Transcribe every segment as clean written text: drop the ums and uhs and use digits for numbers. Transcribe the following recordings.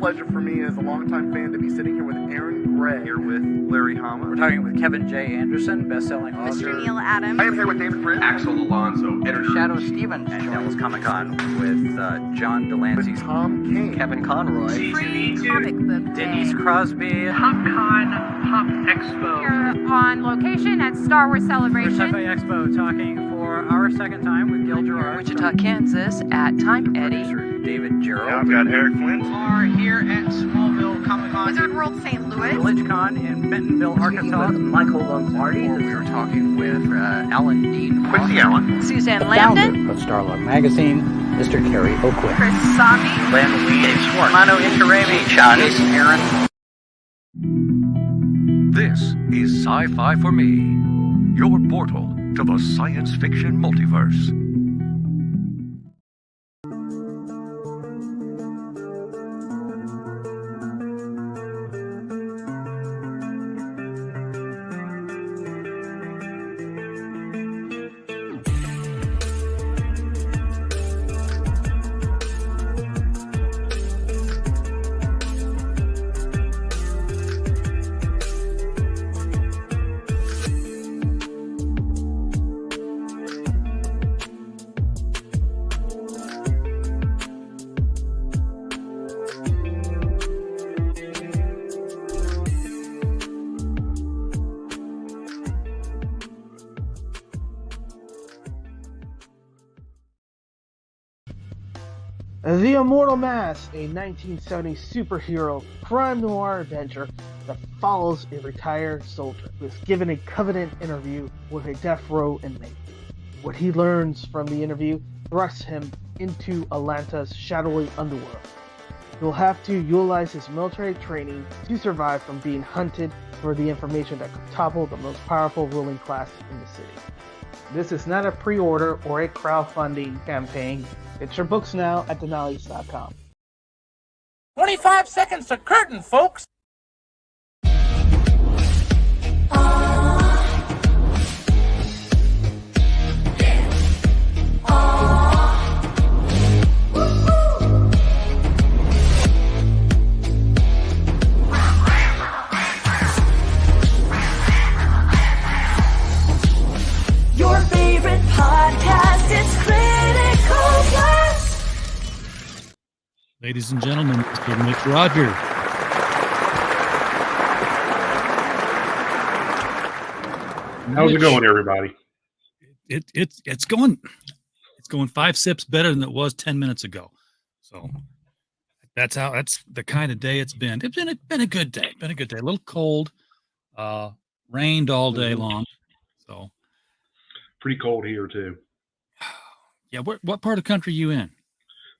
pleasure for me as a longtime fan to be sitting here with Aaron Gray. Here with Larry Hama. We're talking with Kevin J. Anderson, best-selling author. Mr. Neil Adams. I am here with David Fritz. Axel Alonso, editor. Shadow Stevens. At Devil's Comic-Con with John Delancey. With Tom King. Kevin Conroy. Free comic book day. Denise Crosby. PopCon Pop Expo. Here on location at Star Wars Celebration. Sci-Fi Expo, talking for our second time with Gil Gerard. Wichita, Kansas at Time Eddie. Producer David Gerald. I've got Eric Flint. Are here at Smallville Comic-Con. Wizard World St. Louis. VillageCon in Bentonville, Arkansas. Michael Lombardi. We were talking with Alan Dean. Quincy Allen. Suzanne Landon. Of Starlog Magazine, Mr. Kerry Oakwood. Chris Sami. Len Weed. Dave Schwartz. Mano Inkarami. Jason Aaron. This is Sci-Fi for Me, your portal to the science fiction multiverse. The Immortal Mask, a 1970s superhero crime noir adventure that follows a retired soldier who is given a covenant interview with a death row inmate. What he learns from the interview thrusts him into Atlanta's shadowy underworld. He'll have to utilize his military training to survive from being hunted for the information that could topple the most powerful ruling class in the city. This is not a pre-order or a crowdfunding campaign. Get your books now at denali's.com. 25 seconds to curtain, folks. Your favorite podcast is Critical Blast. Ladies and gentlemen, Mr. Mitch Rogers. How's it going, everybody? It's going 5 sips better than it was 10 minutes ago. So that's the kind of day it's been. It's been a good day. Been a good day. A little cold. Rained all day long. So pretty cold here too. Yeah, what part of the country are you in?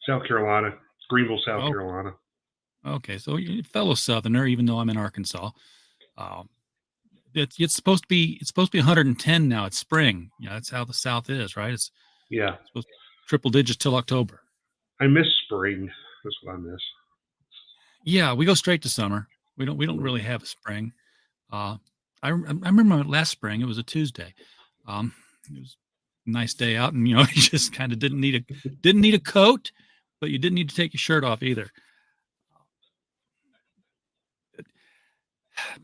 South Carolina, Greenville, South Carolina. Okay, so you're a fellow Southerner, even though I'm in Arkansas. It's supposed to be 110 now. It's spring. Yeah, that's how the South is, right? It's supposed to triple digits till October. I miss spring. That's what I miss. Yeah, we go straight to summer. We don't really have a spring. I remember last spring. It was a Tuesday. It was a nice day out, and you just kind of didn't need a coat, but you didn't need to take your shirt off either.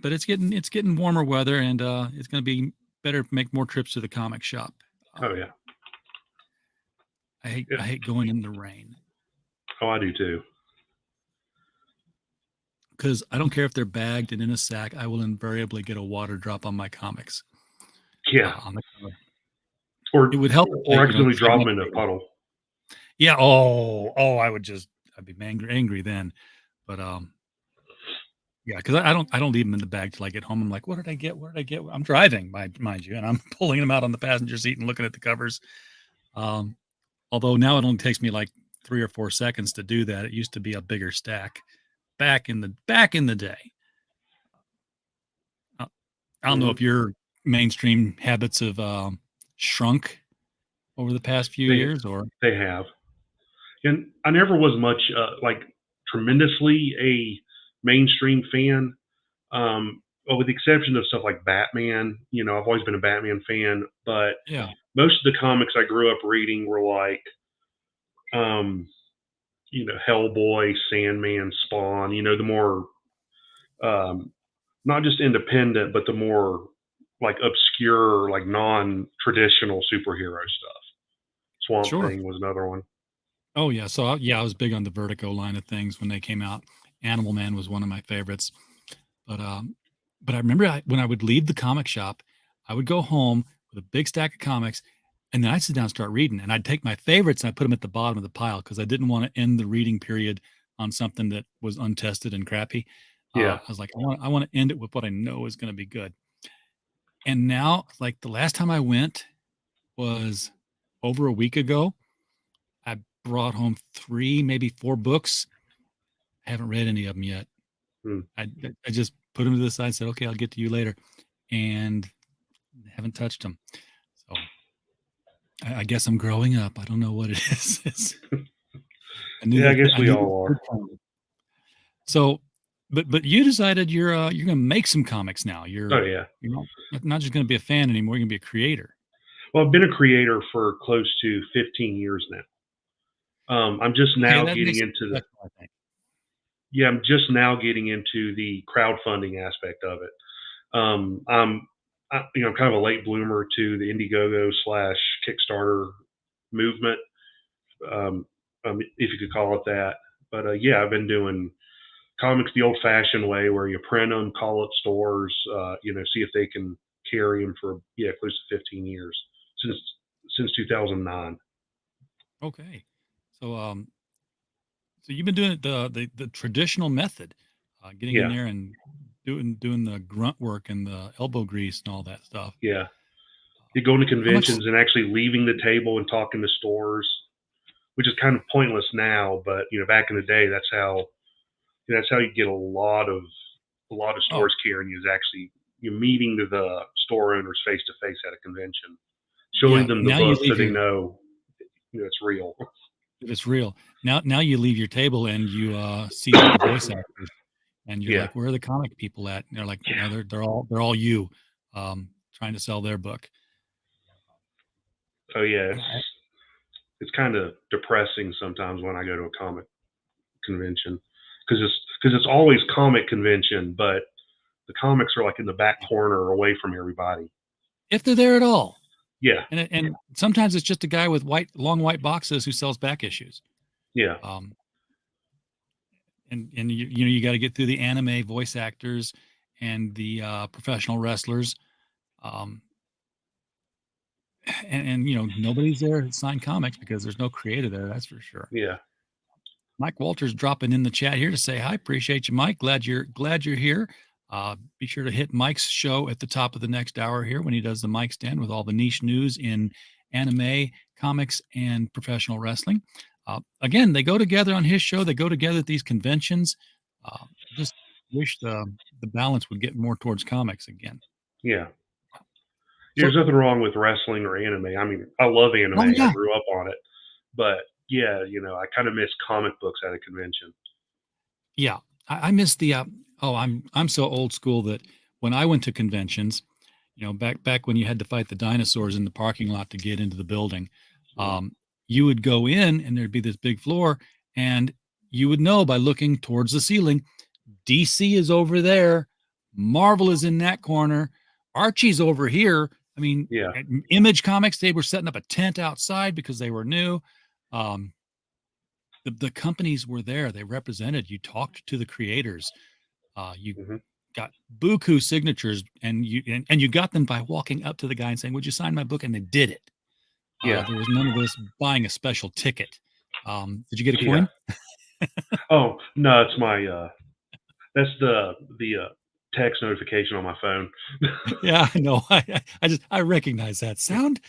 But it's getting warmer weather, and it's going to be better to make more trips to the comic shop. Oh yeah. I hate going in the rain. Oh, I do too. Because I don't care if they're bagged and in a sack, I will invariably get a water drop on my comics. Yeah. On the cover. Or it would help. Or accidentally drop them in a puddle. Yeah. I'd be angry then. But yeah, because I don't leave them in the bag till I get home. I'm like, what did I get? I'm driving, mind you, and I'm pulling them out on the passenger seat and looking at the covers. Although now it only takes me like 3 or 4 seconds to do that. It used to be a bigger stack back in the day. I don't know if your mainstream habits have shrunk over the past few years, or they have. And I never was much tremendously a mainstream fan, with the exception of stuff like Batman. I've always been a Batman fan, but yeah, most of the comics I grew up reading were like Hellboy, Sandman, Spawn, the more, not just independent, but the more like obscure, like non-traditional superhero stuff. Swamp Thing was another one. Oh yeah. So I was big on the Vertigo line of things when they came out. Animal Man was one of my favorites. But I remember when I would leave the comic shop, I would go home with a big stack of comics, and then I'd sit down and start reading. And I'd take my favorites and I'd put them at the bottom of the pile because I didn't want to end the reading period on something that was untested and crappy. Yeah. I was like, I want to end it with what I know is going to be good. And now, like the last time I went was over a week ago. I brought home 3, maybe 4 books. I haven't read any of them yet. I just put them to the side and said, okay, I'll get to you later. And haven't touched them. So I guess I'm growing up. I don't know what it is. I guess we all are. So, but you decided you're going to make some comics now. You're not just going to be a fan anymore. You're going to be a creator. Well, I've been a creator for close to 15 years now. I'm just now getting into I'm just now getting into the crowdfunding aspect of it. I'm kind of a late bloomer to the Indiegogo / Kickstarter movement, if you could call it that. But I've been doing comics the old-fashioned way, where you print them, call it stores, see if they can carry them for close to 15 years since 2009. Okay, so you've been doing it the traditional method, getting in there and doing the grunt work and the elbow grease and all that stuff. Yeah, you go to conventions and actually leaving the table and talking to stores, which is kind of pointless now, but back in the day, that's how you get a lot of stores carrying you, is actually meeting the store owners face to face at a convention, showing them the book so they know it's real. It's real. Now you leave your table and you see the voice actors, and you're like, where are the comic people at? And they're like, they're all you, trying to sell their book. Oh yeah, it's kind of depressing sometimes when I go to a comic convention, because it's always comic convention, but the comics are like in the back corner away from everybody, if they're there at all. Yeah, and sometimes it's just a guy with long white boxes who sells back issues. Yeah. And you got to get through the anime voice actors and the professional wrestlers, and nobody's there to sign comics because there's no creator there. That's for sure. Yeah. Mike Walters dropping in the chat here to say hi. Appreciate you, Mike. Glad you're here. Be sure to hit Mike's show at the top of the next hour here when he does the Mike Stand with all the niche news in anime, comics, and professional wrestling. Again, they go together on his show. They go together at these conventions. Just wish the balance would get more towards comics again. Yeah. There's nothing wrong with wrestling or anime. I mean, I love anime. Oh, yeah. I grew up on it. But I kind of miss comic books at a convention. Yeah. I miss the I'm so old school that when I went to conventions, back when you had to fight the dinosaurs in the parking lot to get into the building, you would go in and there'd be this big floor, and you would know by looking towards the ceiling, DC is over there, Marvel is in that corner, Archie's over here. I mean, Image Comics, they were setting up a tent outside because they were new. The companies were there. They represented. You talked to the creators. You got buku signatures, and you got them by walking up to the guy and saying, "Would you sign my book?" And they did it. There was none of this buying a special ticket. Did you get a coin? Oh no, it's my that's the text notification on my phone. Yeah, I know. I recognize that sound.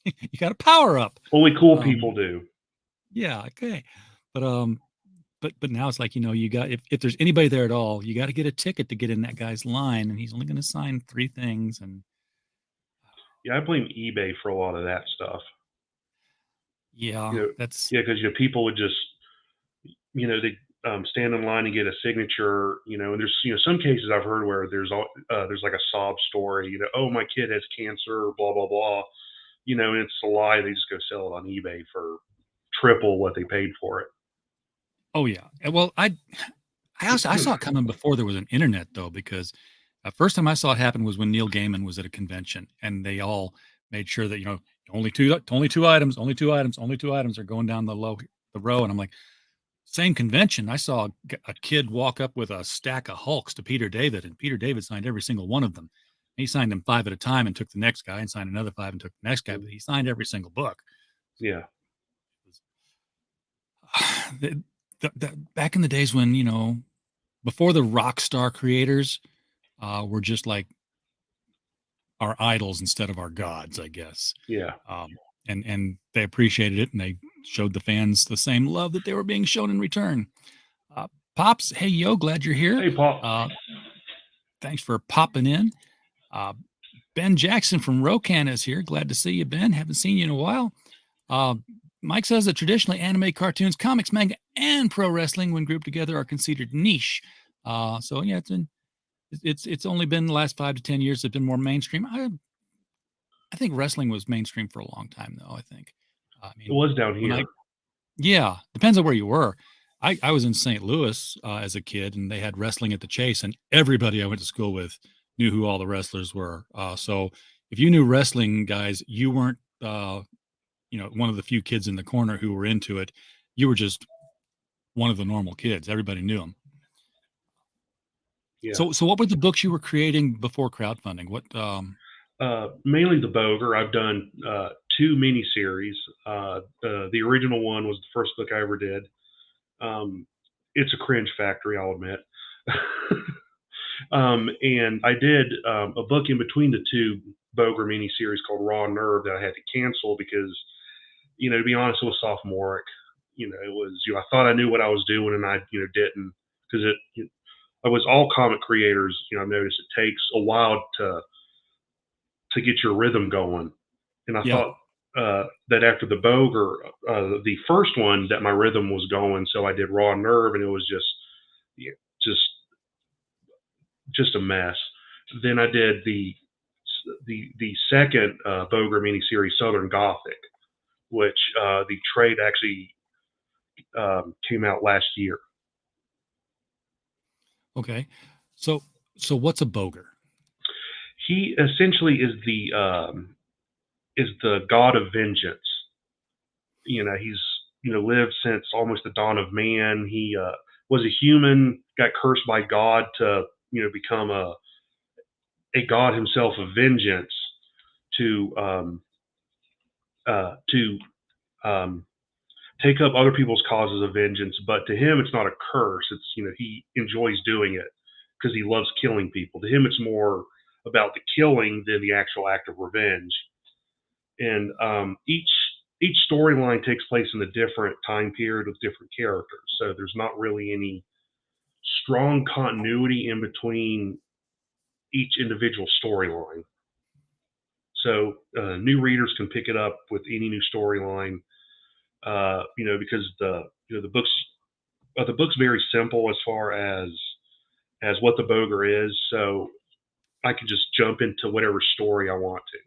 You got to power up. Only cool people do. Yeah. Okay. But now it's like, you got, if there's anybody there at all, you got to get a ticket to get in that guy's line, and he's only going to sign 3 things. And I blame eBay for a lot of that stuff. Yeah, because people would just, they stand in line and get a signature, and there's some cases I've heard where there's like a sob story, oh, my kid has cancer, blah blah blah, and it's a lie. They just go sell it on eBay for triple what they paid for it. Oh yeah. Well, I saw it coming before there was an internet though, because the first time I saw it happen was when Neil Gaiman was at a convention, and they all made sure that only two items are going down the row, and I'm like, same convention. I saw a kid walk up with a stack of Hulks to Peter David, and Peter David signed every single one of them. He signed them 5 at a time and took the next guy, and signed another 5 and took the next guy, but he signed every single book. Yeah. Back in the days when, before the rock star creators were just like our idols instead of our gods, I guess. Yeah. And they appreciated it, and they showed the fans the same love that they were being shown in return. Pops, hey, yo, glad you're here. Hey, Pop. Thanks for popping in. Ben Jackson from Rokan is here. Glad to see you, Ben. Haven't seen you in a while. Mike says that traditionally anime, cartoons, comics, manga, and pro wrestling, when grouped together, are considered niche. So yeah, it's only been the last 5 to 10 years that have been more mainstream. I think wrestling was mainstream for a long time, though. I think it was down here. Yeah, depends on where you were. I was in St. Louis as a kid, and they had wrestling at the Chase, and everybody I went to school with knew who all the wrestlers were. So if you knew wrestling guys, you weren't one of the few kids in the corner who were into it. You were just one of the normal kids. Everybody knew them. Yeah. So what were the books you were creating before crowdfunding? What? Mainly the Bogre. I've done 2 miniseries. The original one was the first book I ever did. It's a cringe factory, I'll admit. And I did a book in between the 2 Bogre miniseries called Raw Nerve that I had to cancel because, to be honest, it was sophomoric. It was, I thought I knew what I was doing, and I, didn't, because I was all comic creators. I've noticed it takes a while to get your rhythm going. And I thought that after the Bogre, the first one, that my rhythm was going. So I did Raw Nerve, and it was just a mess. Then I did the second Bogre miniseries, Southern Gothic, which the trade actually came out last year. Okay, so what's a Bogre? He essentially is the god of vengeance. He's lived since almost the dawn of man. He was a human, got cursed by God to become a god himself of vengeance to take up other people's causes of vengeance. But to him, it's not a curse. It's he enjoys doing it because he loves killing people. To him, it's more about the killing than the actual act of revenge. And each storyline takes place in a different time period with different characters. So there's not really any strong continuity in between each individual storyline. So new readers can pick it up with any new storyline, because the book's very simple as far as what the Bogre is. So I can just jump into whatever story I want to.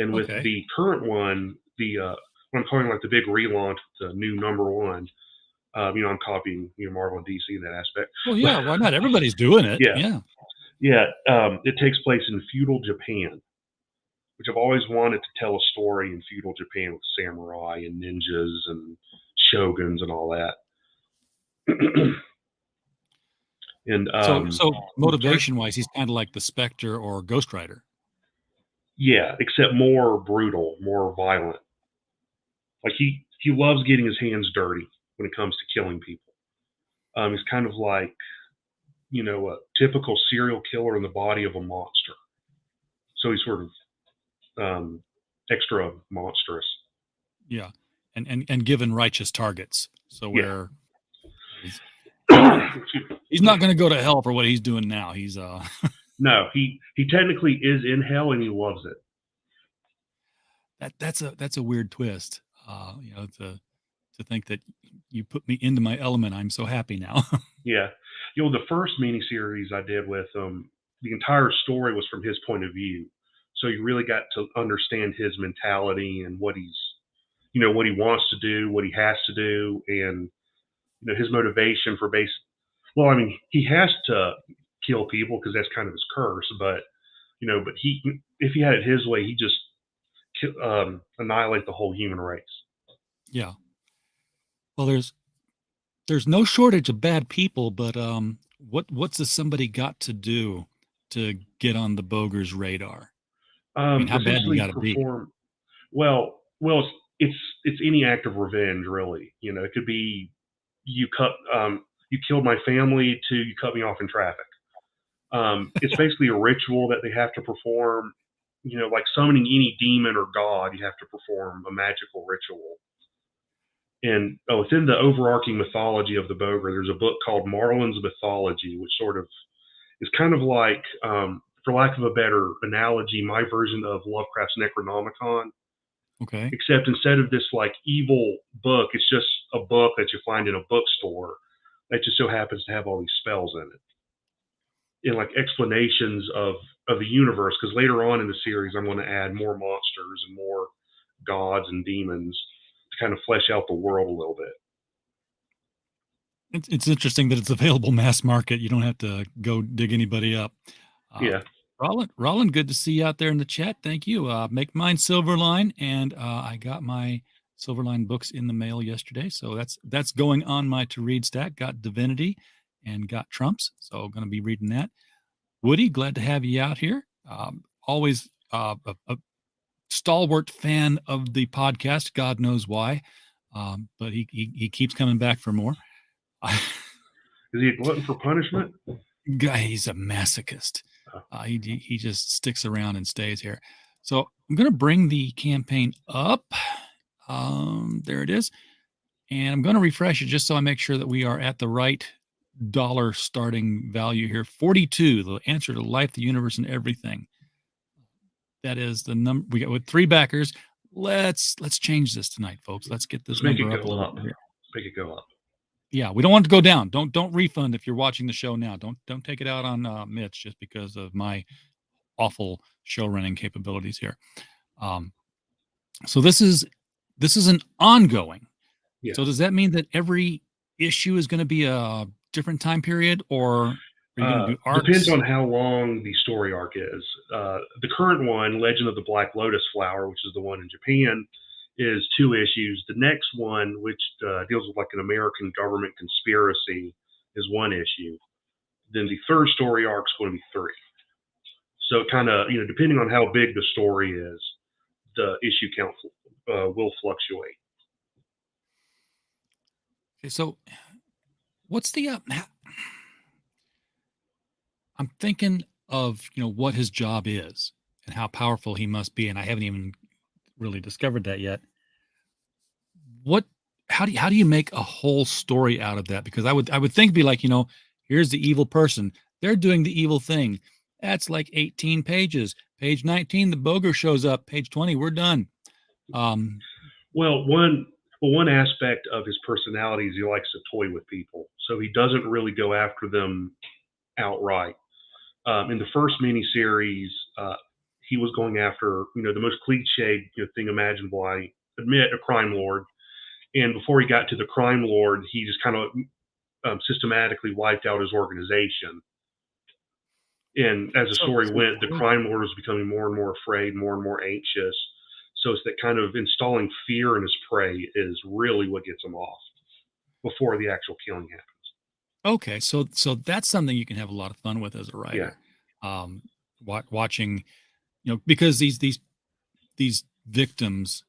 And with the current one, what I'm calling like the big relaunch, the new #1, I'm copying Marvel and DC in that aspect. Well, yeah, why not? Everybody's doing it. Yeah. It takes place in feudal Japan, which I've always wanted to tell a story in feudal Japan with samurai and ninjas and shoguns and all that. And so motivation-wise, he's kind of like the Spectre or Ghost Rider. Yeah, except more brutal, more violent. Like he loves getting his hands dirty when it comes to killing people. He's kind of like, a typical serial killer in the body of a monster. So he's sort of extra monstrous. Yeah, and given righteous targets. So where he's not going to go to hell for what he's doing now. He's No, he technically is in hell, and he loves it. That's a weird twist. To think that you put me into my element. I'm so happy now. Yeah. The first miniseries I did with him, the entire story was from his point of view. So you really got to understand his mentality and what he's, what he wants to do, what he has to do. And, his motivation for well, I mean, he has to kill people because that's kind of his curse, but if he had it his way, he just annihilate the whole human race. Yeah. Well, there's no shortage of bad people, but what's somebody got to do to get on the Bogre's radar? I mean, how bad do you got to be? Well, it's any act of revenge, really. It could be you killed my family to you cut me off in traffic. It's basically a ritual that they have to perform. Like summoning any demon or god, you have to perform a magical ritual. And within the overarching mythology of the Bogre, there's a book called Marlin's Mythology, which sort of is kind of like, for lack of a better analogy, my version of Lovecraft's Necronomicon. Okay. Except instead of this like evil book, it's just a book that you find in a bookstore that just so happens to have all these spells in it. And like explanations of the universe, because later on in the series, I'm going to add more monsters and more gods and demons to kind of flesh out the world a little bit. It's interesting that it's available mass market. You don't have to go dig anybody up. Yeah. Roland, good to see you out there in the chat. Thank you. Make mine Silverline, and I got my Silverline books in the mail yesterday, so that's going on my to read stack. Got Divinity and got Trumps, so going to be reading that. Woody, glad to have you out here. Always a stalwart fan of the podcast. God knows why, but he keeps coming back for more. Is he a glutton for punishment? Guy, he's a masochist. He just sticks around and stays here. So I'm going to bring the campaign up. There it is. And I'm going to refresh it just so I make sure that we are at the right dollar starting value here. 42, the answer to life, the universe, and everything. That is the number we got with 3 backers. Let's change this tonight, folks. Let's get this number up a little bit here. Make it go up. Yeah, we don't want it to go down. Don't refund if you're watching the show now. Don't take it out on Mitch just because of my awful show running capabilities here. So this is an ongoing. Yeah. So does that mean that every issue is going to be a different time period, or are you going to do arcs? Depends on how long the story arc is. The current one, Legend of the Black Lotus Flower, which is the one in Japan, is 2 issues. The next one, which deals with like an American government conspiracy, is 1 issue. Then the third story arc is going to be 3. So kind of, depending on how big the story is, the issue count will fluctuate. Okay, so what's the I'm thinking of what his job is and how powerful he must be, and I haven't even really discovered that yet. How do you make a whole story out of that? Because I would think be like, here's the evil person, they're doing the evil thing. That's like 18 pages. Page 19, the Bogre shows up. Page 20, we're done. Well, one aspect of his personality is he likes to toy with people, so he doesn't really go after them outright. In the first miniseries, he was going after, the most cliched thing imaginable, I admit, a crime lord. And before he got to the crime lord, he just kind of systematically wiped out his organization. And as the story went, the crime lord was becoming more and more afraid, more and more anxious. So it's that kind of installing fear in his prey is really what gets him off before the actual killing happens. Okay, so that's something you can have a lot of fun with as a writer. Yeah. Watching, because these victims,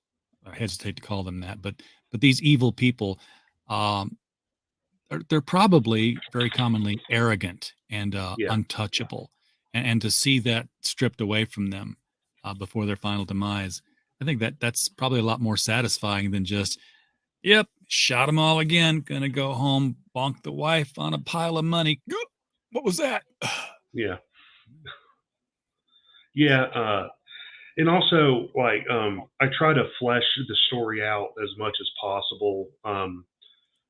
I hesitate to call them that, but these evil people, they're probably very commonly arrogant and untouchable, and to see that stripped away from them before their final demise, I think that's probably a lot more satisfying than just, yep, shot them all again, gonna go home, bonk the wife on a pile of money. What was that? Yeah. Yeah. And also, like, I try to flesh the story out as much as possible,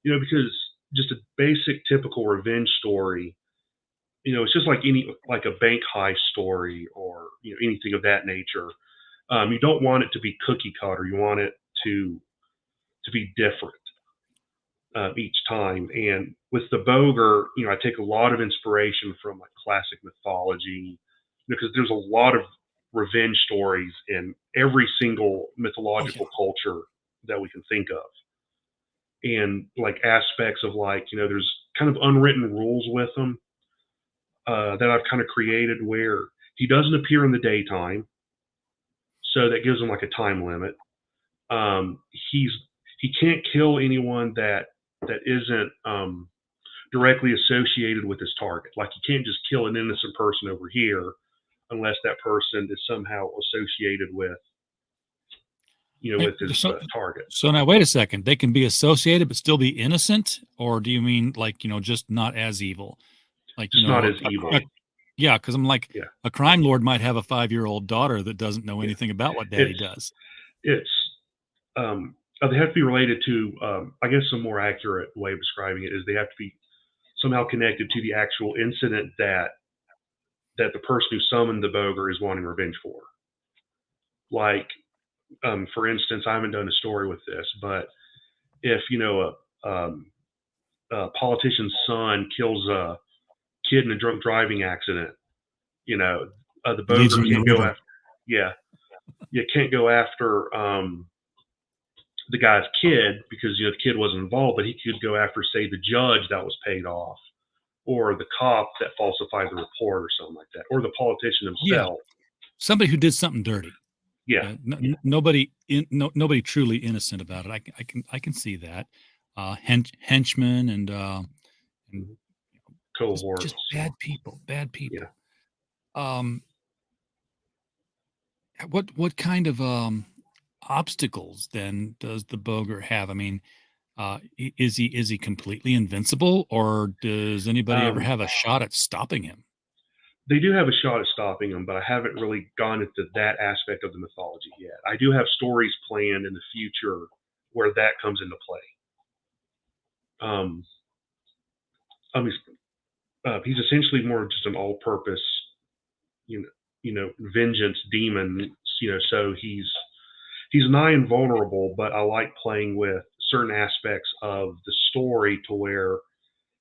because just a basic, typical revenge story, it's just like a bank heist story or, anything of that nature. You don't want it to be cookie cutter. You want it to be different. each time. And with the Bogre, I take a lot of inspiration from like classic mythology, because there's a lot of revenge stories in every single mythological culture that we can think of. And like aspects of like, there's kind of unwritten rules with them that I've kind of created, where he doesn't appear in the daytime. So that gives him like a time limit. He can't kill anyone that isn't directly associated with his target. Like, you can't just kill an innocent person over here unless that person is somehow associated with, with his target. So now, wait a second. They can be associated but still be innocent, or do you mean like, just not as evil? Like, just not as evil. Yeah, because I'm like, a crime lord might have a 5-year-old daughter that doesn't know anything about what daddy does. It's they have to be related to, I guess a more accurate way of describing it is they have to be somehow connected to the actual incident that the person who summoned the Bogre is wanting revenge for. Like, for instance, I haven't done a story with this, but if, a politician's son kills a kid in a drunk driving accident, the Bogre can't go after. Yeah, you can't go after the guy's kid because the kid wasn't involved, but he could go after, say, the judge that was paid off, or the cop that falsified the report, or something like that, or the politician himself. Somebody who did something dirty. Yeah, nobody truly innocent about it. I can see that. Henchmen and cohorts, just bad people. Yeah. What kind of obstacles then does the Bogre have? I mean, is he completely invincible, or does anybody ever have a shot at stopping him? They do have a shot at stopping him, but I haven't really gone into that aspect of the mythology yet. I do have stories planned in the future where that comes into play. He's essentially more just an all-purpose, vengeance demon. So he's nigh invulnerable, but I like playing with certain aspects of the story to where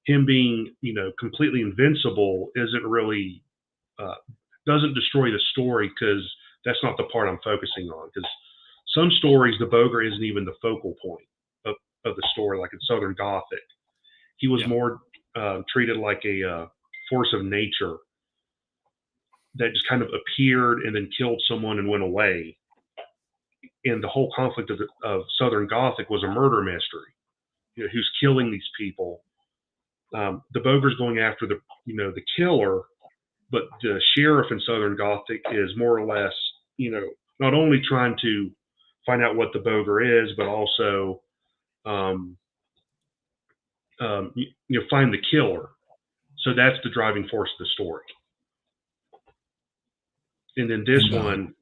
him being, completely invincible isn't really doesn't destroy the story, because that's not the part I'm focusing on. Because some stories, the Bogre isn't even the focal point of the story, like in Southern Gothic. He was more treated like a force of nature that just kind of appeared and then killed someone and went away. And the whole conflict of Southern Gothic was a murder mystery. Who's killing these people? The Bogre's going after the killer, but the sheriff in Southern Gothic is more or less, not only trying to find out what the Bogre is, but also, find the killer. So that's the driving force of the story. And then this one,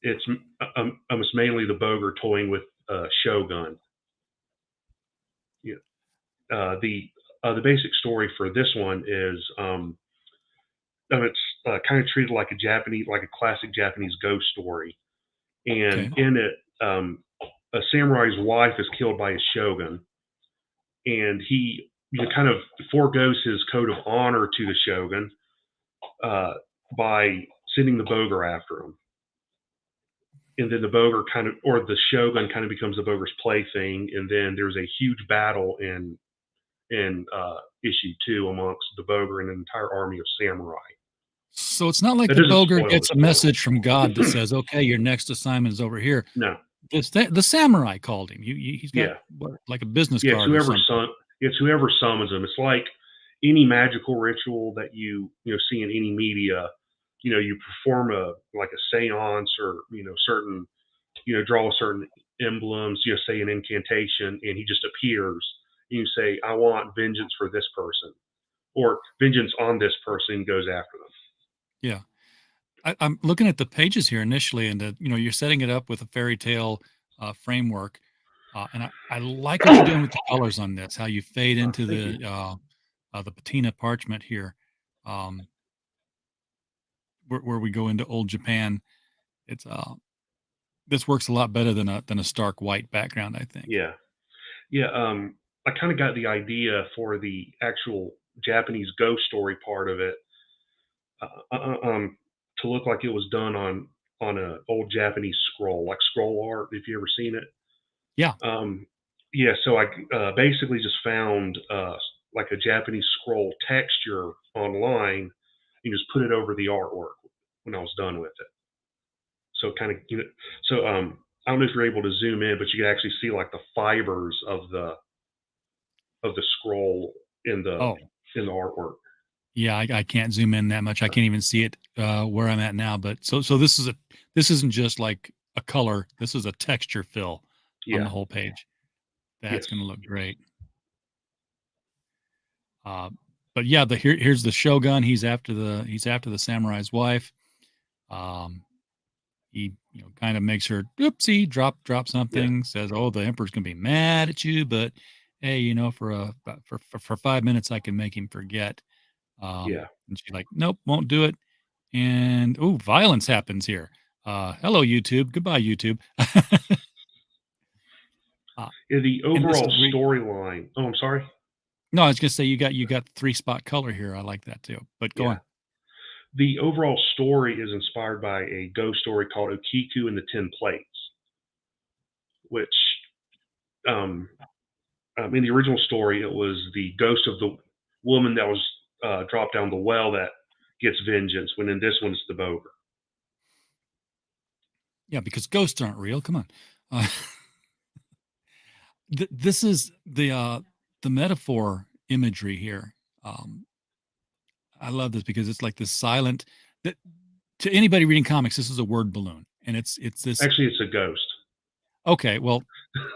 it's almost mainly the Bogre toying with Shogun. The basic story for this one is it's kind of treated like a classic Japanese ghost story. And in it, a samurai's wife is killed by his shogun, and he kind of forgoes his code of honor to the shogun by sending the Bogre after him. And then the Bogre the shogun kind of becomes the Bogre's plaything, and then there's a huge battle in issue 2 amongst the Bogre and an entire army of samurai. So it's not like the Bogre gets a message from God that says, "Okay, your next assignment is over here." No, the samurai called him. He's got like a business card. It's whoever summons him. It's like any magical ritual that you see in any media. You perform a seance, or certain draw certain emblems. Say an incantation, and he just appears. You say, "I want vengeance for this person," or "vengeance on this person," and goes after them. Yeah. I'm looking at the pages here initially, and you're setting it up with a fairy tale framework, and I like what you're doing with the colors on this. How you fade into the patina parchment here, where we go into old Japan. It's this works a lot better than a stark white background, I think. Yeah. I kind of got the idea for the actual Japanese ghost story part of it to look like it was done on an old Japanese scroll, like scroll art. If you ever seen it, Yeah. Yeah. So I basically just found like a Japanese scroll texture online and just put it over the artwork when I was done with it. So kind of, so I don't know if you're able to zoom in, but you can actually see like the fibers of the scroll in the artwork. Yeah, I can't zoom in that much. I can't even see it where I'm at now. But so this isn't just like a color. This is a texture fill on the whole page. That's going to look great. But yeah, here's the Shogun. He's after the samurai's wife. He kind of makes her oopsie drop something. Says, "Oh, the emperor's gonna be mad at you, but hey, for 5 minutes I can make him forget." And she's like, "Nope, won't do it." And violence happens here. Hello, YouTube. Goodbye, YouTube. The overall storyline. Oh, I'm sorry. No, I was gonna say you got 3-spot color here. I like that too. But go on. The overall story is inspired by a ghost story called Okiku and the 10 Plates, which, in the original story, it was the ghost of the woman that was dropped down the well that gets vengeance. When in this one, it's the Bogre. Yeah, because ghosts aren't real. Come on. This is the metaphor imagery here. I love this because it's like this silent. That to anybody reading comics, this is a word balloon, and it's this. Actually, it's a ghost. Okay, well,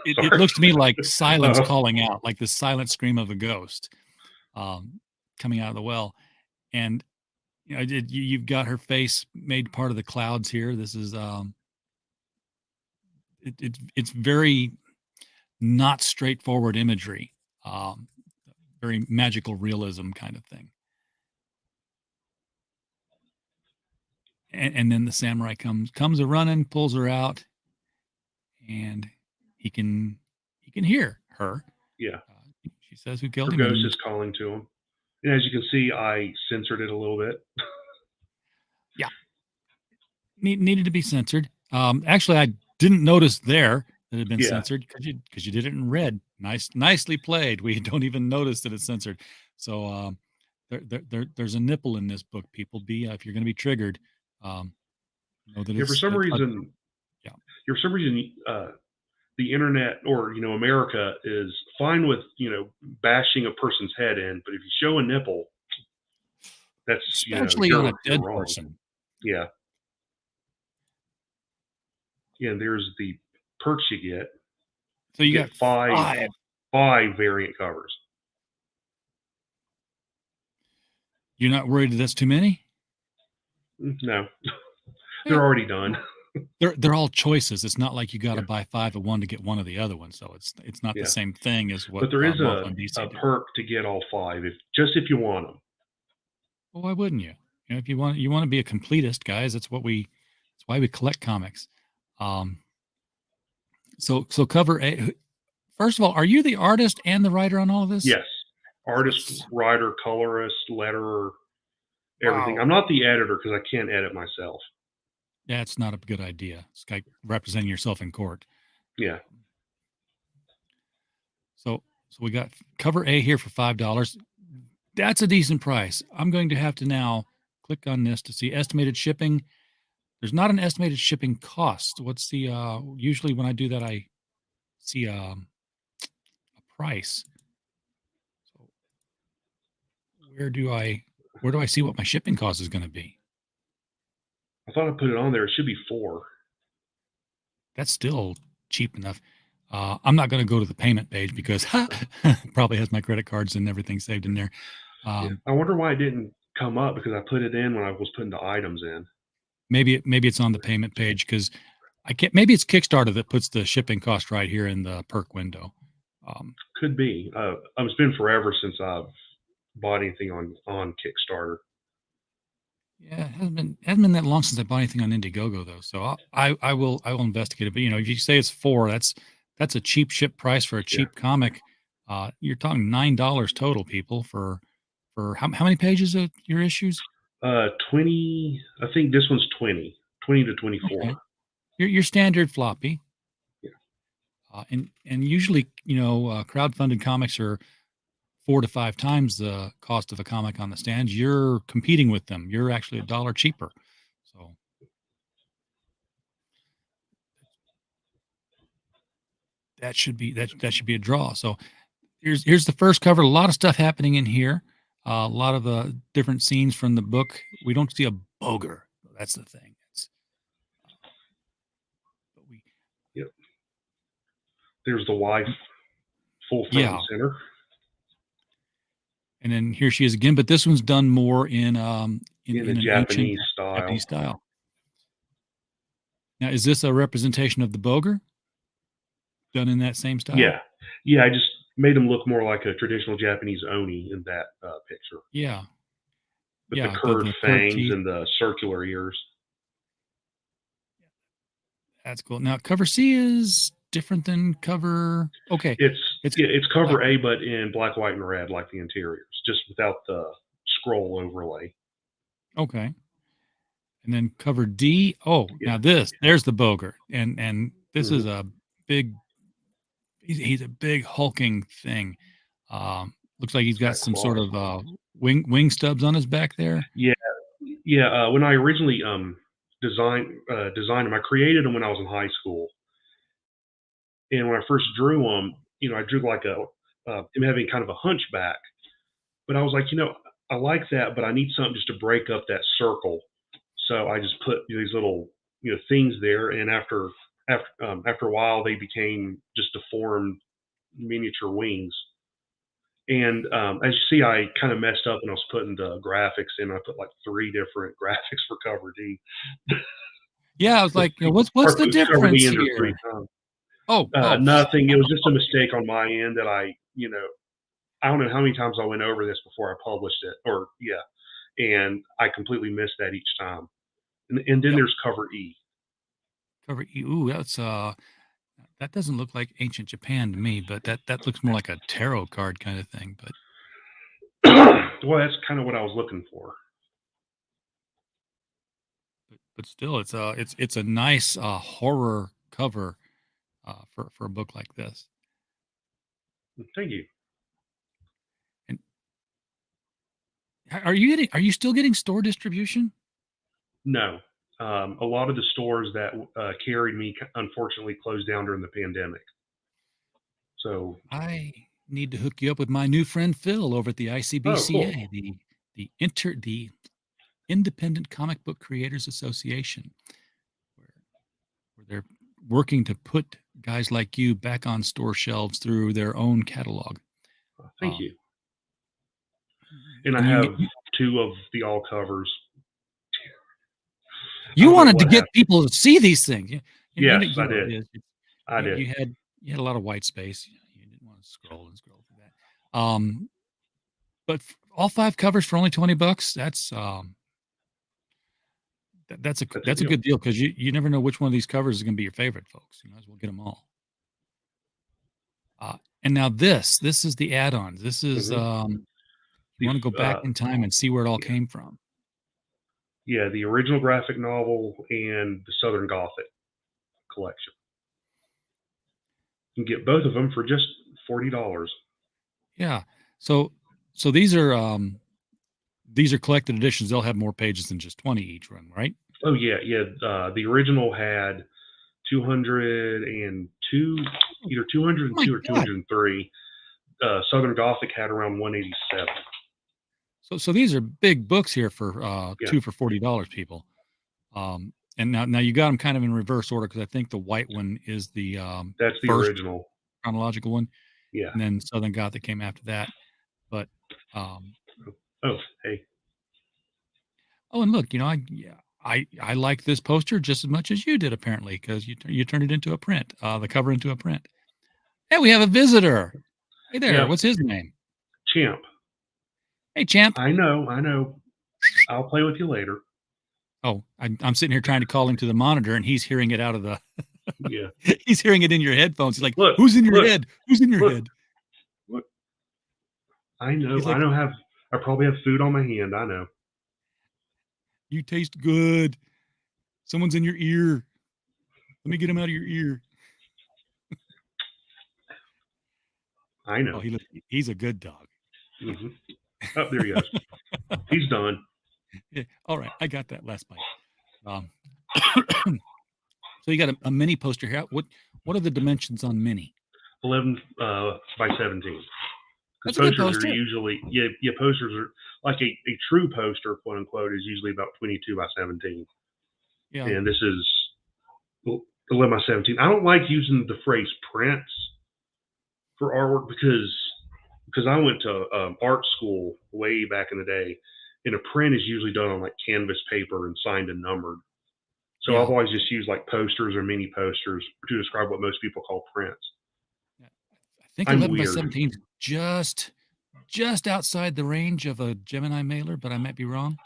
it looks to me like silence calling out, like the silent scream of a ghost, coming out of the well, and you've got her face made part of the clouds here. This is it's very not straightforward imagery, very magical realism kind of thing. And then the samurai comes a running, pulls her out, and he can hear her. Yeah. She says, "Who killed him?" Her ghost is calling to him. And as you can see, I censored it a little bit. Yeah. Needed to be censored. Actually, I didn't notice there that it had been censored because you did it in red. Nicely played. We don't even notice that it's censored. So there's a nipple in this book. People, if you're going to be triggered, know that for some reason, the internet or America is fine with bashing a person's head in, but if you show a nipple, that's especially on a dead person. Yeah. Yeah, and there's the perks you get. So you got five variant covers. You're not worried that that's too many? No, they're already done. They're all choices. It's not like you got to buy 5 of one to get one of the other ones. So it's not the same thing as what. But there is a perk to get all 5 if you want them. Well, why wouldn't you? If you want to be a completist, guys. That's why we collect comics. So cover A. First of all, are you the artist and the writer on all of this? Yes, artist, writer, colorist, letterer, everything. Wow. I'm not the editor because I can't edit myself. Yeah, it's not a good idea. It's like representing yourself in court. Yeah. So we got cover A here for $5. That's a decent price. I'm going to have to now click on this to see estimated shipping. There's not an estimated shipping cost. What's the usually when I do that I see a price. So where do I see what my shipping cost is going to be? I thought I put it on there. It should be $4. That's still cheap enough. I'm not going to go to the payment page because probably has my credit cards and everything saved in there. I wonder why it didn't come up because I put it in when I was putting the items in. Maybe it's on the payment page because I can't. Maybe it's Kickstarter that puts the shipping cost right here in the perk window. Could be. It's been forever since I've bought anything on Kickstarter. Yeah, it hasn't been that long since I bought anything on Indiegogo though. So I will investigate it. But if you say it's $4, that's a cheap ship price for a cheap comic. You're talking $9 total, people, for how many pages of your issues? 20. I think this one's 20 to 24. Okay. Your standard floppy. Yeah. And usually, crowdfunded comics are 4 to 5 times the cost of a comic on the stands. You're competing with them. You're actually $1 cheaper. So that should be a draw. So here's the first cover. A lot of stuff happening in here. A lot of the different scenes from the book. We don't see a Bogre. That's the thing. Yep. There's the wife, full front and center. And then here she is again, but this one's done more in a Japanese style. Now, is this a representation of the Bogre done in that same style? Yeah. I just made him look more like a traditional Japanese oni in that picture. Yeah. With the curved fangs and the circular ears. That's cool. Now, cover C is different than cover. Okay, it's cover A, but in black, white, and red, like the interiors, just without the scroll overlay. Okay, and then cover D. Oh, now there's the Bogre, and this is a big. He's a big hulking thing. Looks like he's got some sort of wing stubs on his back there. Yeah. When I originally designed him, I created him when I was in high school. And when I first drew him, I drew like him having kind of a hunchback. But I was like, I like that, but I need something just to break up that circle. So I just put these little, things there. And after a while, they became just deformed miniature wings. And as you see, I kind of messed up when I was putting the graphics in. I put like 3 different graphics for cover D. Yeah, I was like, what's the difference here? Nothing. It was just a mistake on my end that I don't know how many times I went over this before I published it, and I completely missed that each time. And then there's cover E. Cover E. Ooh, that's that doesn't look like ancient Japan to me, but that looks more like a tarot card kind of thing. But well, that's kind of what I was looking for. But still, it's a nice horror cover for a book like this. Thank you. And are you still getting store distribution? No. A lot of the stores that carried me, unfortunately, closed down during the pandemic. So I need to hook you up with my new friend Phil over at the ICBCA, cool. the Independent Comic Book Creators Association, where they're working to put guys like you back on store shelves through their own catalog. Thank you. And I have 2 of the all covers. You wanted to get people to see these things. Yes, I did. I did. You had a lot of white space. You didn't want to scroll through that. But all 5 covers for only $20. That's a good deal, because you never know which one of these covers is going to be your favorite, folks. You might as well get them all. And now this is the add-ons. This is you want to go back in time and see where it all came from. Yeah, the original graphic novel and the Southern Gothic collection. You can get both of them for just $40. Yeah. So these are collected editions. They'll have more pages than just 20 each run, right? Oh yeah. The original had 202, either 202 or 203. Southern Gothic had around 187. So these are big books here for 2 for $40, people. And now you got them kind of in reverse order, because I think the white one is the that's the original chronological one. Yeah. And then Southern Gothic came after that. But oh, hey. Oh, and look, I like this poster just as much as you did, apparently, because you turned it into a print, the cover into a print. Hey, we have a visitor. Hey there, what's his name? Champ. Hey, Champ. I know. I'll play with you later. Oh, I'm sitting here trying to call him to the monitor, and he's hearing it out of the. Yeah. He's hearing it in your headphones. He's like, "Who's in your head? Who's in your head?" Look. I know. He's like, I probably have food on my hand. I know. You taste good. Someone's in your ear. Let me get him out of your ear. I know. Oh, he's a good dog. Mm-hmm. Oh, there he goes. He's done. Yeah. All right, I got that last bite. So you got a mini poster here. What are the dimensions on mini? 11 by 17. That's a good Posters poster. are usually posters are like a true poster, quote unquote, is usually about 22 by 17. Yeah. And this is 11 by 17. I don't like using the phrase prints for artwork because I went to art school way back in the day, and a print is usually done on like canvas paper and signed and numbered. So Yeah. I've always just used like posters or mini posters to describe what most people call prints. I think 11 by 17 is just outside the range of a Gemini mailer, but I might be wrong.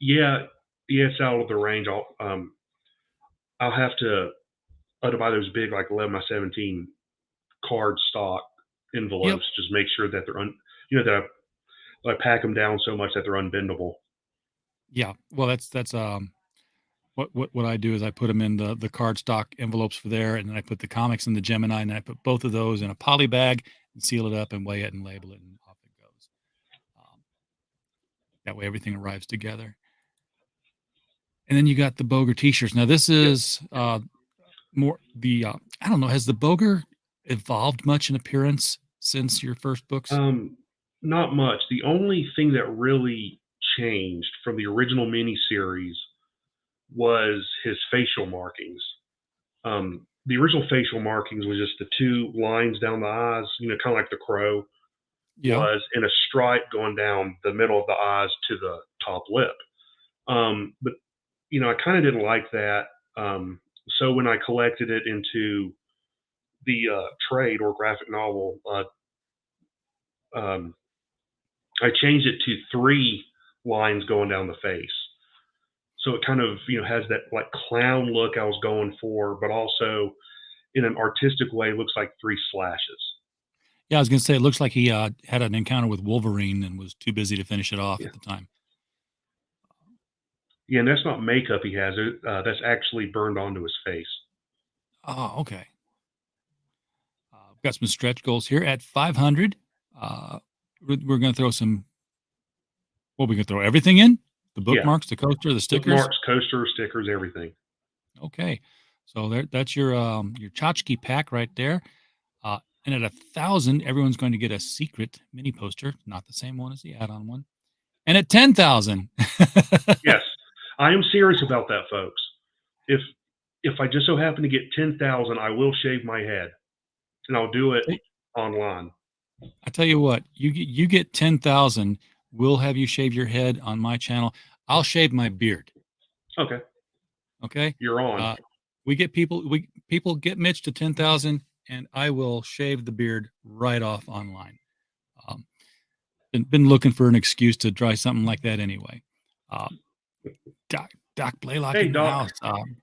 Yeah, it's out of the range. I'll have to buy those big like 11 by 17 card stock envelopes. Yep. Just make sure that they're that I pack them down so much that they're unbendable. Yeah, well, that's what I do is I put them in the cardstock envelopes for there, and then I put the comics in the Gemini, and then I put both of those in a poly bag and seal it up and weigh it and label it, and off it goes. That way, everything arrives together. And then you got the Bogre T-shirts. Now, this is more the I don't know. Has the Bogre evolved much in appearance since your first books? Not much. The only thing that really changed from the original miniseries was his facial markings. The original facial markings was just the two lines down the eyes, kind of like the crow, was in a stripe going down the middle of the eyes to the top lip. But I kind of didn't like that. So when I collected it into the trade or graphic novel, I changed it to 3 lines going down the face. So it kind of, has that like clown look I was going for, but also in an artistic way, looks like 3 slashes. Yeah, I was going to say, it looks like he had an encounter with Wolverine and was too busy to finish it off at the time. Yeah, and that's not makeup he has. That's actually burned onto his face. Oh, okay. We've got some stretch goals here at 500. We're going to throw some. Well, we can throw everything in: the bookmarks, the coaster, the stickers. Bookmarks, coaster, stickers, everything. Okay, so that's your tchotchke pack right there. And at 1,000, everyone's going to get a secret mini poster, not the same one as the add-on one. And at 10,000, yes, I am serious about that, folks. If I just so happen to get 10,000, I will shave my head, and I'll do it online. I tell you what, you get 10,000, we'll have you shave your head on my channel. I'll shave my beard. Okay. Okay. You're on. We get people get Mitch to 10,000, and I will shave the beard right off online. Been looking for an excuse to try something like that anyway. Doc Blalock in the house.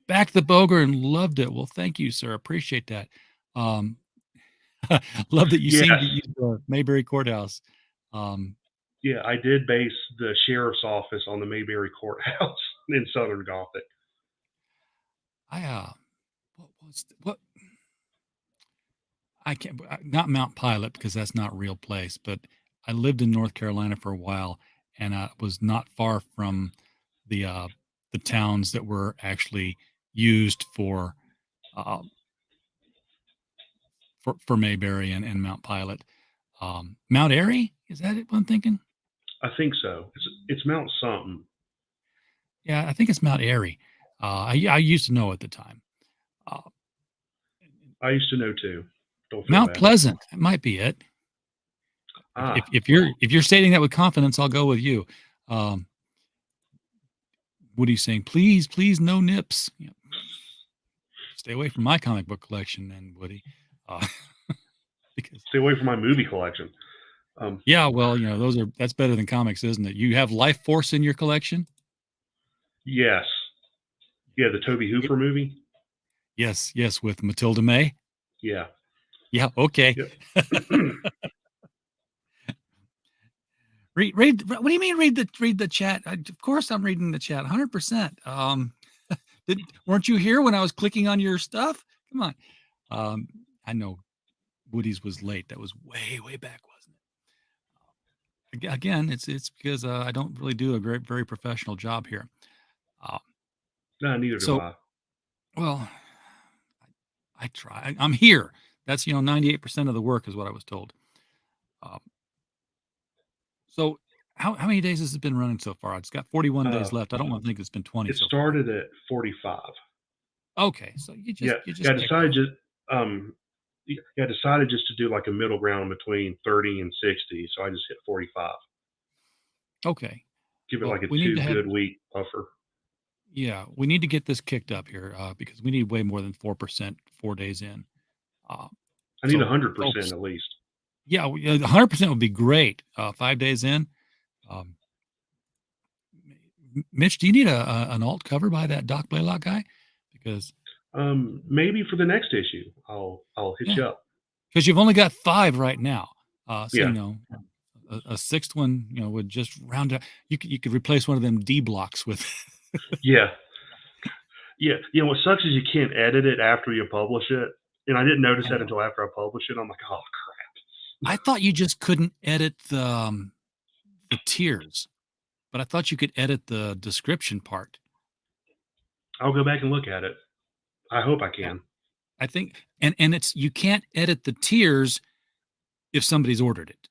Back the Bogre and loved it. Well, thank you, sir. Appreciate that. Love that you seem to use the Mayberry Courthouse. Yeah, I did base the sheriff's office on the Mayberry Courthouse in Southern Gothic. I can't, not Mount Pilot, because that's not a real place, but I lived in North Carolina for a while, and was not far from the towns that were actually used for Mayberry and Mount Pilot. Mount Airy, is that it? What I'm thinking? I think so. It's Mount something. Yeah, I think it's Mount Airy. I used to know at the time. I used to know too. Mount Pleasant, it might be it. If you're stating that with confidence, I'll go with you. Woody's saying, please, no nips. Yeah. Stay away from my comic book collection, then, Woody. Stay away from my movie collection. Yeah, well, that's better than comics, isn't it? You have Life Force in your collection? Yes. Yeah, the Toby Hooper movie. Yes, with Matilda May. Yeah. Yeah. Okay. Yep. read. What do you mean? Read the chat. Of course, I'm reading the chat. 100%. Weren't you here when I was clicking on your stuff? Come on. I know Woody's was late. That was way back, wasn't it? Again, it's because I don't really do a very professional job here. No, neither do I. Well, I try. I'm here. That's 98% of the work is what I was told. So how many days has it been running so far? It's got 41 days left. I don't want to think it's been 20. It started at 45. Okay, so you just I decided decided just to do like a middle ground between 30 and 60. So I just hit 45. Okay. Give it like a 2 good week buffer. Yeah, we need to get this kicked up here because we need way more than 4% 4 days in. I need 100% at least. Yeah, 100% would be great. 5 days in. Mitch, do you need an alt cover by that Doc Blalock guy? Because maybe for the next issue, I'll hit you up. Because you've only got 5 right now. Yeah. A sixth one, would just round up. You could replace one of them D blocks with. Yeah. What sucks is you can't edit it after you publish it, and I didn't notice that until after I published it. I'm like, oh crap. I thought you just couldn't edit the tiers, but I thought you could edit the description part. I'll go back and look at it. I hope I can. I think, and it's you can't edit the tiers if somebody's ordered it.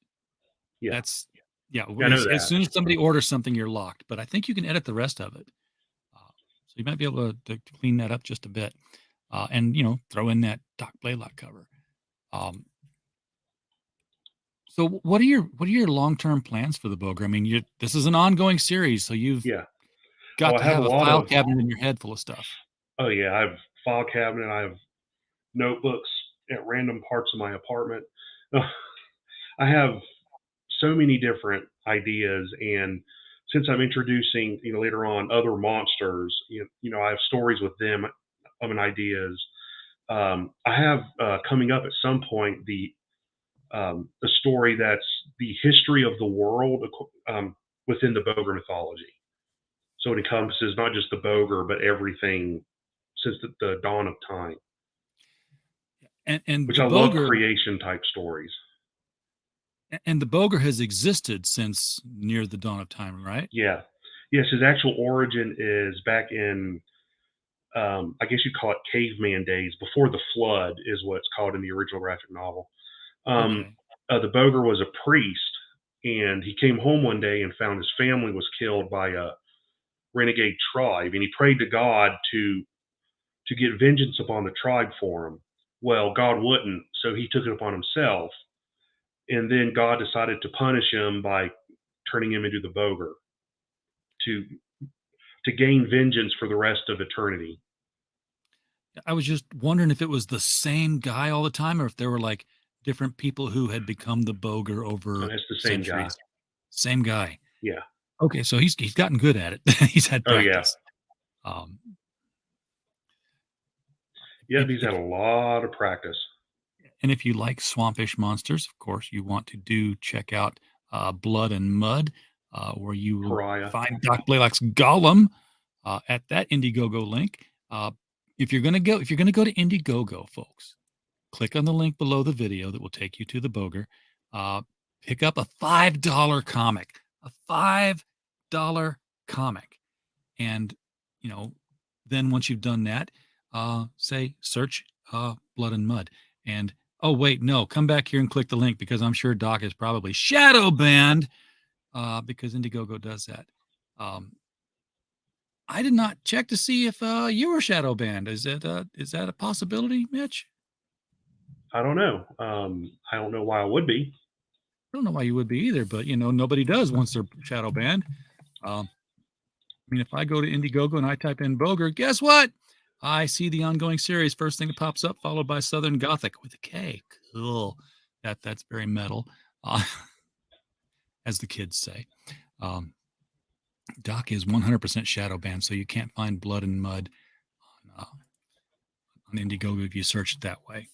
Yeah. As soon as somebody orders something, you're locked. But I think you can edit the rest of it. So you might be able to clean that up just a bit, and throw in that Doc Blalock cover. So what are your long-term plans for the Bogre? I mean, this is an ongoing series, so you've got to have a file cabinet in your head full of stuff. Oh yeah, I have a file cabinet. I have notebooks at random parts of my apartment. I have so many different ideas, and since I'm introducing, later on other monsters, I have stories with them and ideas. I have coming up at some point the story that's the history of the world within the Bogre mythology. So it encompasses not just the Bogre, but everything since the dawn of time. And which I love creation type stories. And the Bogre has existed since near the dawn of time, right? Yeah. Yes, his actual origin is back in, I guess you'd call it caveman days, before the flood is what it's called in the original graphic novel. The Bogre was a priest, and he came home one day and found his family was killed by a renegade tribe, and he prayed to God to get vengeance upon the tribe for him. Well, God wouldn't, so he took it upon himself. And then God decided to punish him by turning him into the Bogre to gain vengeance for the rest of eternity. I was just wondering if it was the same guy all the time, or if there were like different people who had become the Bogre over it's the same centuries. guy. Same guy. Yeah. Okay, so he's gotten good at it. He's had practice. Oh yeah. He's had a lot of practice. And if you like swampish monsters, of course, you want to check out Blood and Mud, where you will find Doc Blalock's Gollum at that Indiegogo link. If you're gonna go to Indiegogo, folks, click on the link below the video that will take you to the Bogre. Pick up a $5 comic, $5 comic, and then once you've done that, say search Blood and Mud. And oh wait, no, come back here and click the link, because I'm sure Doc is probably shadow banned because Indiegogo does that. I did not check to see if you were shadow banned. Is that a possibility, Mitch? I don't know. I don't know why I would be. I don't know why you would be either, but nobody does once they're shadow banned. I mean, if I go to Indiegogo and I type in Bogre, guess what? I see the ongoing series. First thing that pops up, followed by Southern Gothic with a K. Cool. That's very metal, as the kids say. Doc is 100% shadow banned, so you can't find Blood and Mud on Indiegogo if you search it that way.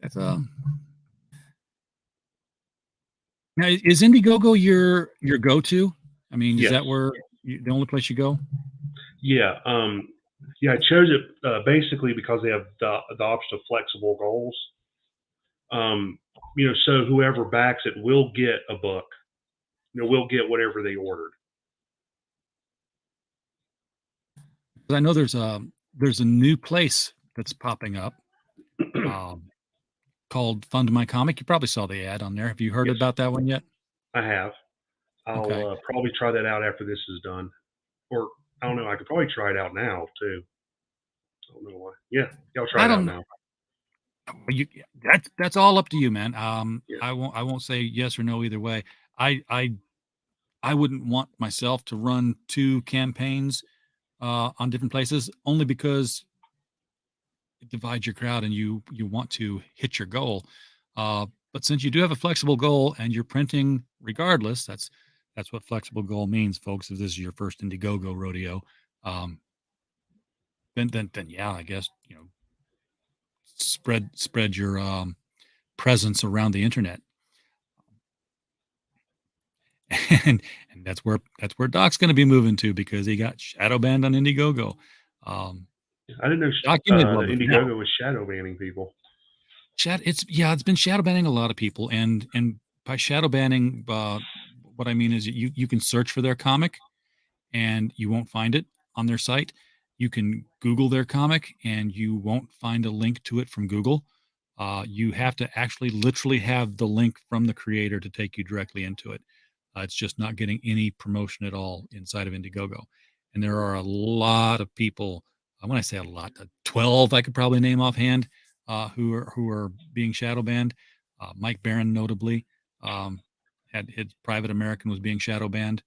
That's now is Indiegogo your go-to? I mean, is Yes. that where the only place you go? Yeah. I chose it basically because they have the option of flexible goals. So whoever backs it will get a book. Will get whatever they ordered. I know there's a new place that's popping up called Fund My Comic. You probably saw the ad on there. Have you heard Yes. about that one yet? I have. I'll probably try that out after this is done. Or I don't know. I could probably try it out now too. I don't know why. Yeah, I'll try it out now. That's all up to you, man. Yeah. I won't say yes or no either way. I wouldn't want myself to run 2 campaigns on different places, only because it divides your crowd and you want to hit your goal. But since you do have a flexible goal and you're printing regardless, that's what flexible goal means, folks. If this is your first Indiegogo rodeo, then yeah, I guess spread your presence around the internet. And that's where Doc's going to be moving to, because he got shadow banned on Indiegogo. I didn't know Doc, Indiegogo was shadow banning people. It's been shadow banning a lot of people, and by shadow banning, what I mean is you can search for their comic, and you won't find it on their site. You can Google their comic, and you won't find a link to it from Google. You have to actually literally have the link from the creator to take you directly into it. It's just not getting any promotion at all inside of Indiegogo. And there are a lot of people, when I say a lot, 12 I could probably name offhand, who are being shadow banned. Mike Barron notably had his Private American was being shadow banned,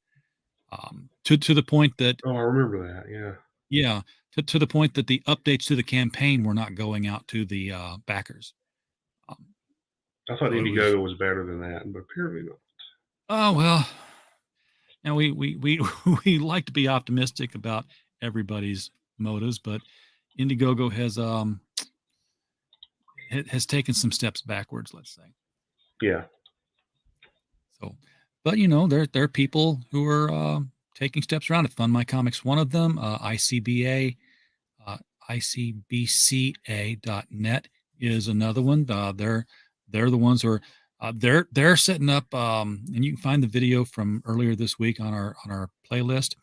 to the point that I remember that. Yeah, to the point that the updates to the campaign were not going out to the backers. I thought Indiegogo was better than that, but apparently not. Oh well. Now we like to be optimistic about everybody's motives, but Indiegogo has taken some steps backwards, let's say. Yeah. So, but there are people who are taking steps around it. Fund My Comics, one of them. ICBA, ICBCA.net is another one. They're the ones who are they're setting up, and you can find the video from earlier this week on our playlist.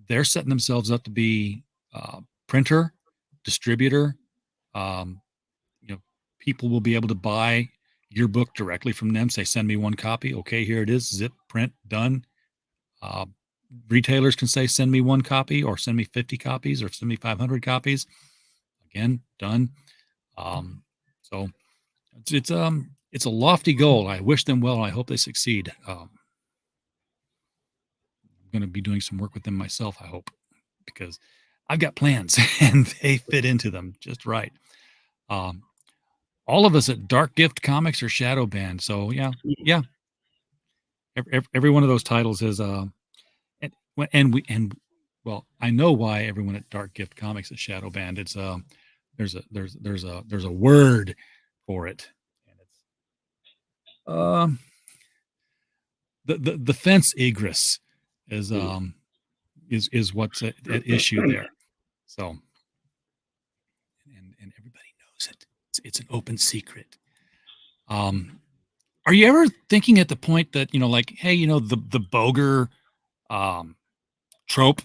They're setting themselves up to be printer, distributor. People will be able to buy your book directly from them. Say, send me 1 copy. Okay, here it is. Zip, print, done. Retailers can say, send me 1 copy, or send me 50 copies, or send me 500 copies. Again, done. So it's a lofty goal. I wish them well. I hope they succeed. I'm going to be doing some work with them myself, I hope, because I've got plans and they fit into them just right. All of us at Dark Gift Comics are shadow banned. So yeah. Every one of those titles is well, I know why everyone at Dark Gift Comics is shadow banned. It's there's a word for it. The fence egress is what's at issue there. So, and everybody knows it. It's an open secret. Are you ever thinking at the point that like, hey, the Bogre trope,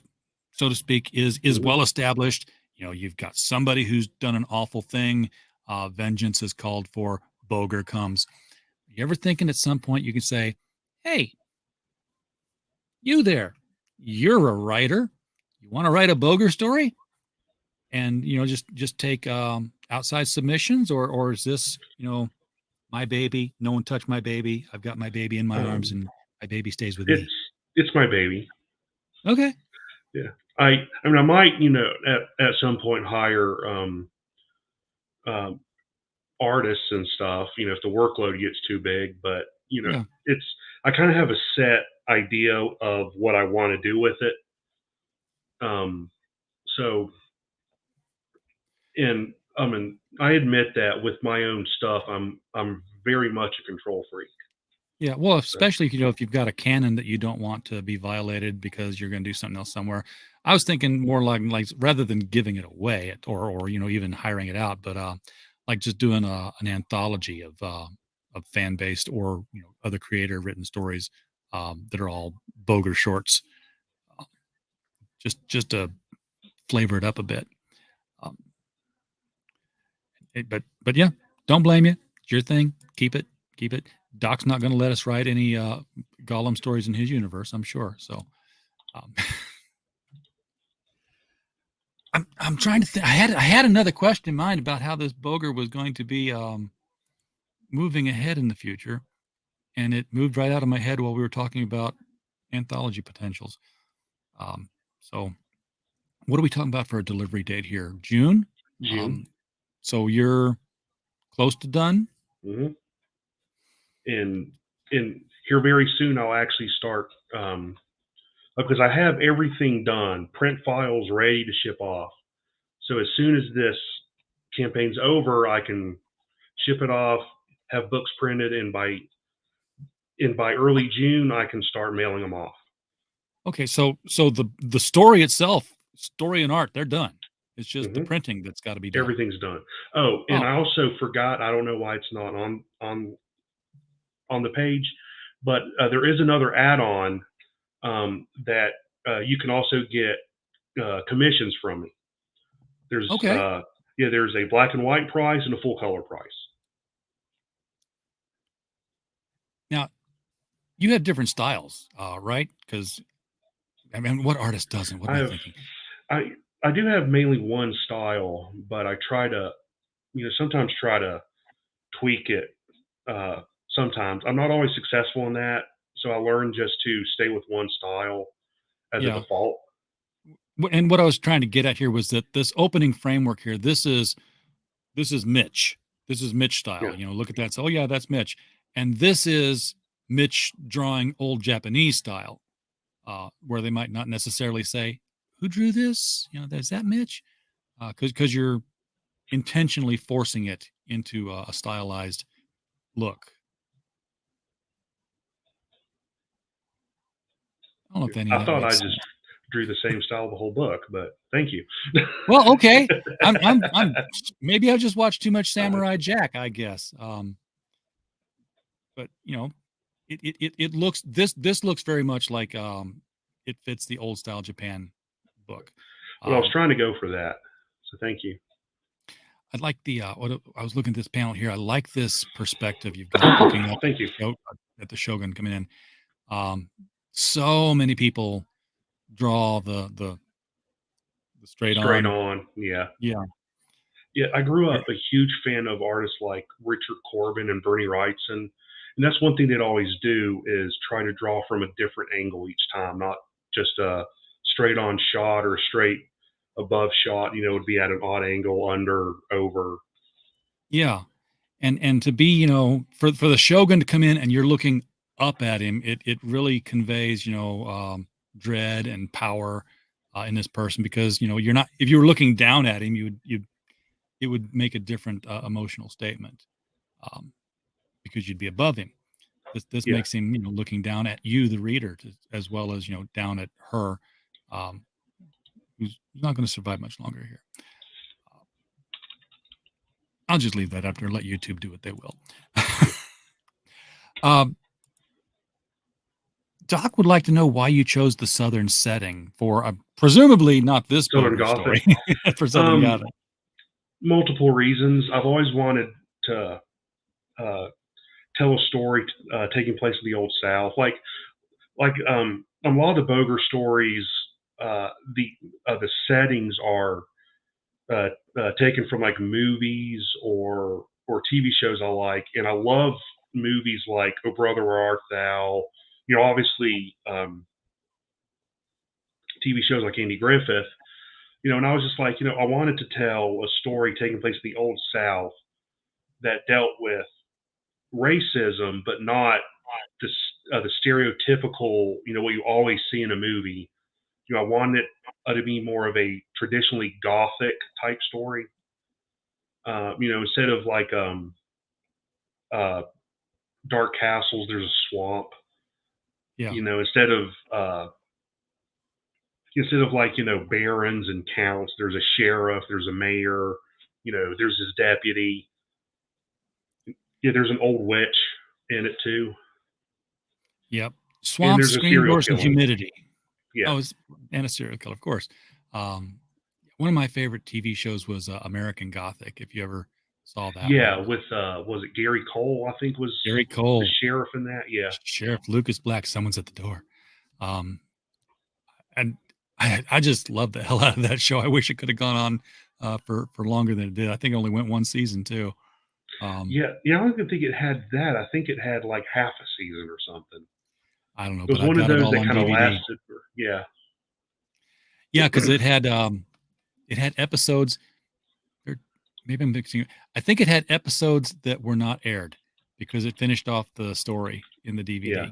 so to speak, is well established. You've got somebody who's done an awful thing. Vengeance is called for. Bogre comes. You ever thinking at some point you can say, hey, you there, you're a writer. You want to write a Bogre story? And, just take outside submissions, or is this, my baby? No one touched my baby. I've got my baby in my arms, and my baby stays with me. It's my baby. Okay. Yeah. I mean, I might, at some point hire artists and stuff, if the workload gets too big, but I kind of have a set idea of what I want to do with it. So, and And I admit that with my own stuff, I'm very much a control freak. Yeah, well, especially if you've got a canon that you don't want to be violated because you're going to do something else somewhere. I was thinking more like rather than giving it away or even hiring it out, but like just doing an anthology of fan based or other creator written stories that are all Bogre shorts, just to flavor it up a bit. But yeah, don't blame you. It's your thing. Keep it. Doc's not going to let us write any Gollum stories in his universe, I'm sure. So, I'm trying to think. I had another question in mind about how this Bogre was going to be moving ahead in the future, and it moved right out of my head while we were talking about anthology potentials. So, what are we talking about for a delivery date here? June. So you're close to done. Mm-hmm. And here very soon I'll actually start because I have everything done, print files ready to ship off. So as soon as this campaign's over, I can ship it off, have books printed, and by early June I can start mailing them off. Okay, so the story itself, story and art, they're done. It's just the printing that's got to be done. Everything's done. Oh, and I also forgot. I don't know why it's not on the page, but there is another add-on that you can also get commissions from me. There's there's a black and white price and a full color price. Now, you have different styles, right? Because I mean, what artist doesn't? What am I thinking? I do have mainly one style, but I try to, sometimes try to tweak it. Sometimes I'm not always successful in that, so I learn just to stay with one style as a default. And what I was trying to get at here was that this opening framework here, this is Mitch. This is Mitch style. Yeah. Look at that. So, that's Mitch. And this is Mitch drawing old Japanese style, where they might not necessarily say, who drew this? Is that Mitch? Because you're intentionally forcing it into a stylized look. I don't know if any. I thought I just drew the same style the whole book, but thank you. Well, okay. I'm maybe I just watched too much Samurai Jack, I guess. But it looks this looks very much like it fits the old style Japan book. Well, I was trying to go for that, so thank you. I like the I was looking at this panel here. I like this perspective you've got looking up. Thank you. At the Shogun coming in. So many people draw the straight on. Yeah. Yeah. I grew up a huge fan of artists like Richard Corbin and Bernie Wrightson. And that's one thing they'd always do is try to draw from a different angle each time, not just a straight on shot or straight above shot, would be at an odd angle, under, over. Yeah. And to be, for the Shogun to come in and you're looking up at him, it really conveys, dread and power in this person, because, you're not, if you were looking down at him, it would make a different emotional statement, because you'd be above him. This makes him, looking down at you, the reader, as well as, down at her, who's not going to survive much longer here. I'll just leave that up there and let YouTube do what they will. Doc would like to know why you chose the Southern setting for presumably not this Southern Gothic story. for Southern Gothic. Multiple reasons. I've always wanted to tell a story taking place in the Old South, like a lot of the Bogre stories. The settings are taken from like movies or TV shows I like, and I love movies like Oh Brother Where Art Thou. Obviously TV shows like Andy Griffith. And I was just like, I wanted to tell a story taking place in the Old South that dealt with racism, but not the stereotypical, what you always see in a movie. I wanted it to be more of a traditionally Gothic type story. Instead of like dark castles, there's a swamp. Yeah. Instead of like barons and counts, there's a sheriff, there's a mayor, there's his deputy. Yeah, there's an old witch in it too. Yep. Swamp, screen doors, and humidity. Yeah. And a serial killer, of course. One of my favorite TV shows was American Gothic. If you ever saw that. Yeah, with was it Gary Cole? I think was Gary Cole, the sheriff in that. Yeah, Sheriff Lucas Black. Someone's at the door. And I just love the hell out of that show. I wish it could have gone on for longer than it did. I think it only went one season too. Yeah. I don't even think it had that. I think it had like half a season or something. I don't know. It was but one of those that kind of DVD. lasted. Yeah, because it had episodes. Maybe I'm mixing. I think it had episodes that were not aired because it finished off the story in the DVD. Yeah.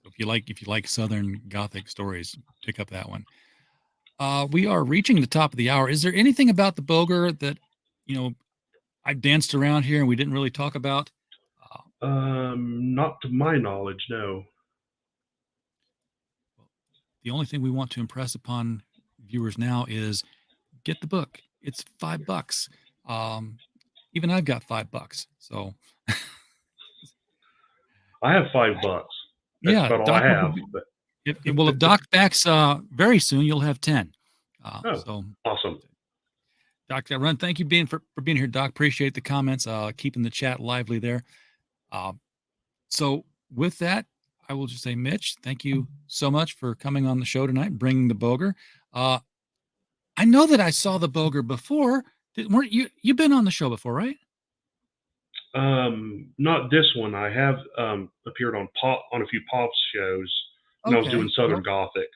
If you like Southern Gothic stories, pick up that one. We are reaching the top of the hour. Is there anything about the Bogre that I've danced around here and we didn't really talk about? Not to my knowledge, no. The only thing we want to impress upon viewers now is get the book. It's $5. Even I've got $5. So I have $5. That's about all I have. But if Doc backs very soon, you'll have 10. So awesome. Doc Run, thank you for being here, Doc. Appreciate the comments, keeping the chat lively there. So with that, I will just say, Mitch, thank you so much for coming on the show tonight, bringing the Bogre. I know that I saw the Bogre before. Weren't you've been on the show before, right? Not this one. I have appeared on a few Pops shows when I was doing Southern Gothic,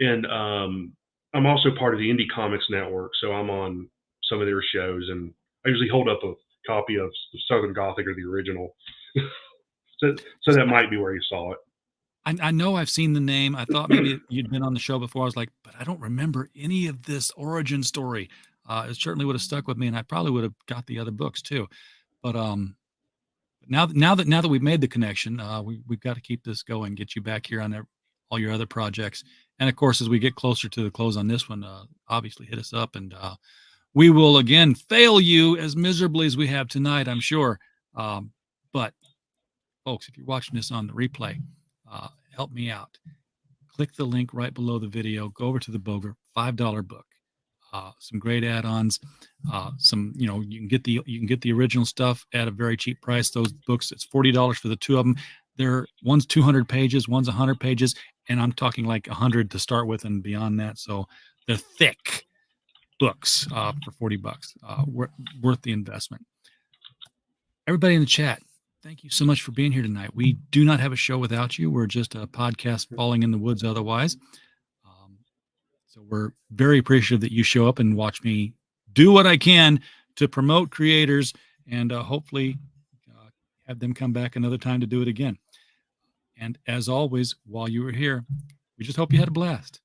and I'm also part of the Indie Comics Network, so I'm on some of their shows, and I usually hold up a copy of Southern Gothic or the original. So that might be where you saw it. I know I've seen the name. I thought maybe you'd been on the show before. I was like, but I don't remember any of this origin story. It certainly would have stuck with me, and I probably would have got the other books too. But now that we've made the connection, we've got to keep this going. Get you back here on all your other projects, and of course, as we get closer to the close on this one, obviously hit us up, and we will again fail you as miserably as we have tonight, I'm sure. But folks, if you're watching this on the replay, help me out. Click the link right below the video. Go over to the Bogre, $5 book. Some great add-ons. You can get the original stuff at a very cheap price. Those books, it's $40 for the two of them. One's 200 pages, one's 100 pages, and I'm talking like 100 to start with and beyond that. So they're thick books for $40. Worth the investment. Everybody in the chat, thank you so much for being here tonight. We do not have a show without you. We're just a podcast falling in the woods otherwise. So we're very appreciative that you show up and watch me do what I can to promote creators and hopefully have them come back another time to do it again. And as always, while you were here, we just hope you had a blast.